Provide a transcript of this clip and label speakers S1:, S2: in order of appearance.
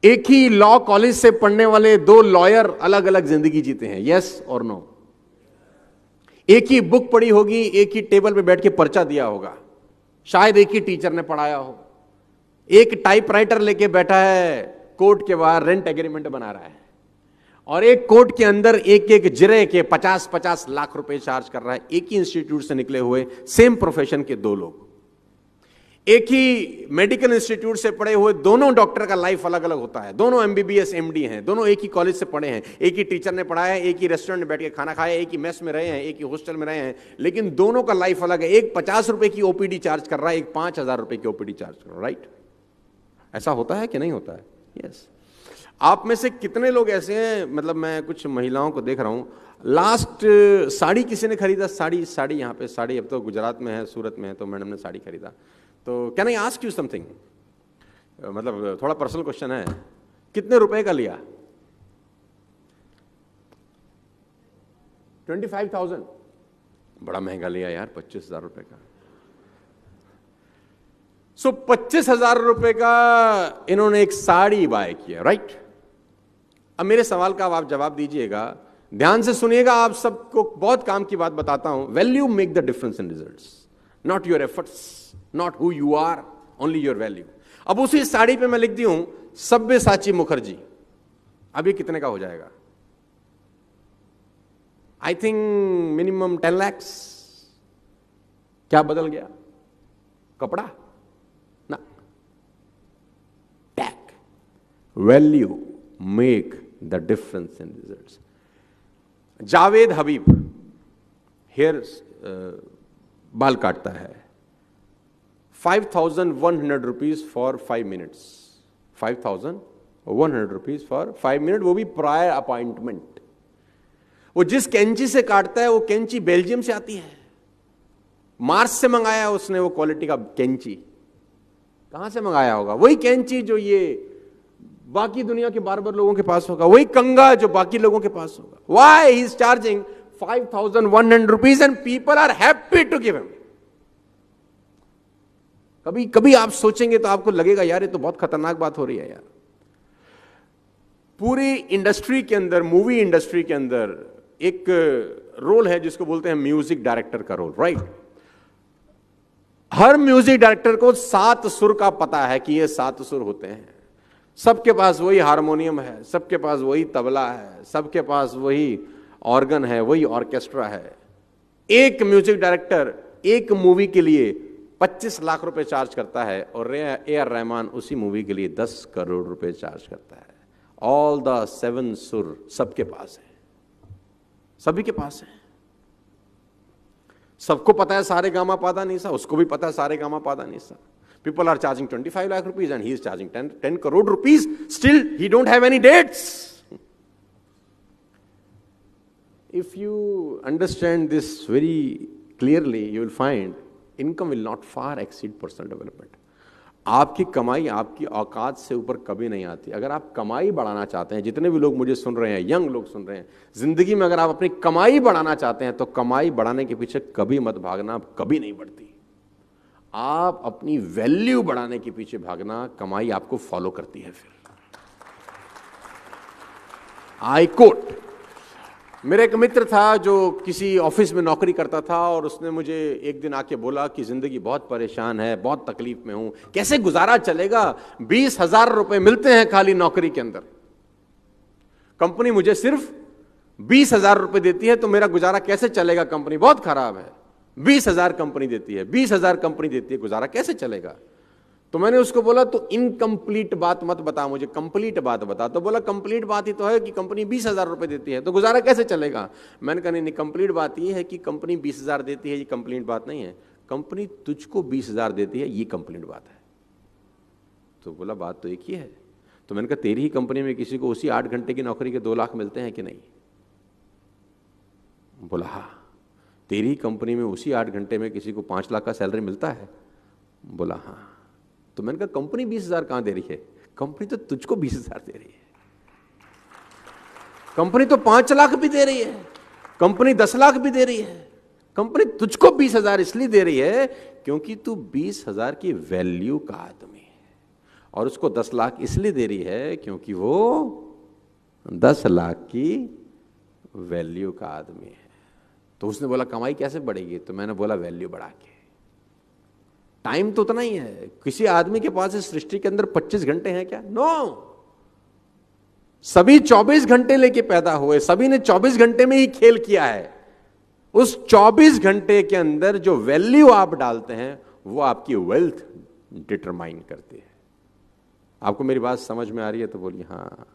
S1: एक ही law college से पढ़ने वाले दो लॉयर अलग अलग जिंदगी जीते हैं, यस और नो। एक ही बुक पढ़ी होगी, एक ही टेबल पे बैठ के पर्चा दिया होगा, शायद एक ही टीचर ने पढ़ाया हो। एक टाइपराइटर लेके बैठा है कोर्ट के बाहर, रेंट एग्रीमेंट बना रहा है, और एक कोर्ट के अंदर एक एक जिरे के 50-50 लाख रुपए चार्ज कर रहा है। एक ही इंस्टीट्यूट से निकले हुए सेम प्रोफेशन के दो लोग, एक ही मेडिकल इंस्टीट्यूट से पढ़े हुए दोनों डॉक्टर का लाइफ अलग अलग होता है। दोनों एमबीबीएस एमडी हैं, दोनों एक ही कॉलेज से पढ़े हैं, एक ही टीचर ने पढ़ाया है, एक ही रेस्टोरेंट में बैठ के खाना खाया, एक ही मेस में रहे हैं, एक ही हॉस्टल में रहे हैं, लेकिन दोनों का लाइफ अलग है। एक 50 रुपए की ओपीडी चार्ज कर रहा है, एक 5,000 रुपए की ओपीडी चार्ज कर रहा है, राइट? ऐसा होता है कि नहीं होता है? यस। आप में से कितने लोग ऐसे हैं, मतलब मैं कुछ महिलाओं को देख रहा हूं, लास्ट साड़ी किसी ने खरीदा? साड़ी यहाँ पे साड़ी, अब तो गुजरात में है, सूरत में है, तो मैडम ने साड़ी खरीदा। तो can I ask you something, मतलब थोड़ा पर्सनल क्वेश्चन है, कितने रुपए का लिया? 25,000? बड़ा महंगा लिया यार, 25,000 रुपए का। 25,000 रुपए का इन्होंने एक साड़ी बाय किया, राइट? अब मेरे सवाल का आप जवाब दीजिएगा, ध्यान से सुनिएगा, आप सबको बहुत काम की बात बताता हूं। Value make the difference in results, not your efforts, not who you are, only your value. अब उसी साड़ी पे मैं लिख दी हूं सब्यसाची मुखर्जी, अब ये कितने का हो जाएगा? I think minimum 10 lakh. क्या बदल गया? कपड़ा ना, tag. Value make the difference in results. Javed Habib hair बाल काटता है, 5,100 rupees for 5 minutes. 5,100 rupees for 5 minute, वो भी प्रायर अपॉइंटमेंट। वो जिस कैंची से काटता है वो कैंची बेल्जियम से आती है, मार्स से मंगाया उसने वो क्वालिटी का कैंची। कहां से मंगाया होगा? वही कैंची जो ये बाकी दुनिया के बार्बर लोगों के पास होगा, वही कंगा जो बाकी लोगों के पास होगा। Why he is charging 5,100 rupees and people are happy to give him? कभी कभी आप सोचेंगे तो आपको लगेगा यार ये तो बहुत खतरनाक बात हो रही है यार। पूरी इंडस्ट्री के अंदर, मूवी इंडस्ट्री के अंदर एक रोल है जिसको बोलते हैं म्यूजिक डायरेक्टर का रोल, राइट? हर म्यूजिक डायरेक्टर को 7 सुर का पता है कि ये 7 सुर होते हैं। सबके पास वही हारमोनियम है, सबके पास वही तबला है, सबके पास वही ऑर्गन है, वही ऑर्केस्ट्रा है। एक म्यूजिक डायरेक्टर एक मूवी के लिए 25 लाख रुपए चार्ज करता है और ए आर रहमान उसी मूवी के लिए 10 करोड़ रुपए चार्ज करता है। ऑल द 7 सुर सबके पास है, सभी के पास है। सबको पता है सारे गामा पादा निसा, उसको भी पता है सारे गामा पादा निसा। People are charging 25 lakh rupees and he is charging 10 crore rupees. Still, he don't have any dates. If you understand this very clearly, you will find income will not far exceed personal development. आपकी कमाई आपकी औकात से ऊपर कभी नहीं आती। अगर आप कमाई बढ़ाना चाहते हैं, जितने भी लोग मुझे सुन रहे हैं, यंग लोग सुन रहे हैं, जिंदगी में अगर आप अपनी कमाई बढ़ाना चाहते हैं तो कमाई बढ़ाने के पीछे कभी मत भागना, कभी नहीं बढ़ती। आप अपनी वैल्यू बढ़ाने के पीछे भागना, कमाई आपको फॉलो करती है। फिर आई कोट, मेरा एक मित्र था जो किसी ऑफिस में नौकरी करता था और उसने मुझे एक दिन आके बोला कि जिंदगी बहुत परेशान है, बहुत तकलीफ में हूं, कैसे गुजारा चलेगा? 20,000 रुपए मिलते हैं खाली नौकरी के अंदर, कंपनी मुझे सिर्फ 20,000 रुपए देती है, तो मेरा गुजारा कैसे चलेगा? कंपनी बहुत खराब है, 20,000 कंपनी देती है, 20,000 कंपनी देती है, गुजारा कैसे चलेगा? तो मैंने उसको बोला तो इनकम्प्लीट बात मत बता मुझे, कंप्लीट बात बता। तो बोला कंप्लीट बात ही तो है कि कंपनी 20,000 रुपए देती है, तो गुजारा कैसे चलेगा? मैंने कहा नहीं, कंप्लीट बात ये है कि कंपनी 20,000 देती है, ये कंप्लीट बात नहीं है। कंपनी तुझको 20,000 देती है, ये कंप्लीट बात है। तो बोला बात तो एक ही है। तो मैंने कहा तेरी ही कंपनी में किसी को उसी 8 घंटे की नौकरी के 2 लाख मिलते हैं कि नहीं? बोला हाँ। तेरी ही कंपनी में उसी 8 घंटे में किसी को 5 लाख का सैलरी मिलता है? बोला हाँ। तो मैंने कहा कंपनी 20,000 कहां दे रही है? कंपनी तो तुझको 20,000 दे रही है। कंपनी तो 5 लाख भी दे रही है, कंपनी 10 लाख भी दे रही है। कंपनी तुझको 20,000 इसलिए दे रही है क्योंकि तू 20,000 की वैल्यू का आदमी है। और उसको 10 लाख इसलिए दे रही है क्योंकि वो 10 लाख की वैल्यू का आदमी है। तो उसने बोला कमाई कैसे बढ़ेगी? तो मैंने बोला वैल्यू बढ़ा के। टाइम तो उतना ही है। किसी आदमी के पास इस सृष्टि के अंदर 25 घंटे हैं क्या? नो। सभी 24 घंटे लेके पैदा हुए, सभी ने 24 घंटे में ही खेल किया है। उस 24 घंटे के अंदर जो वैल्यू आप डालते हैं वो आपकी वेल्थ डिटरमाइन करती है। आपको मेरी बात समझ में आ रही है तो बोलिए हाँ।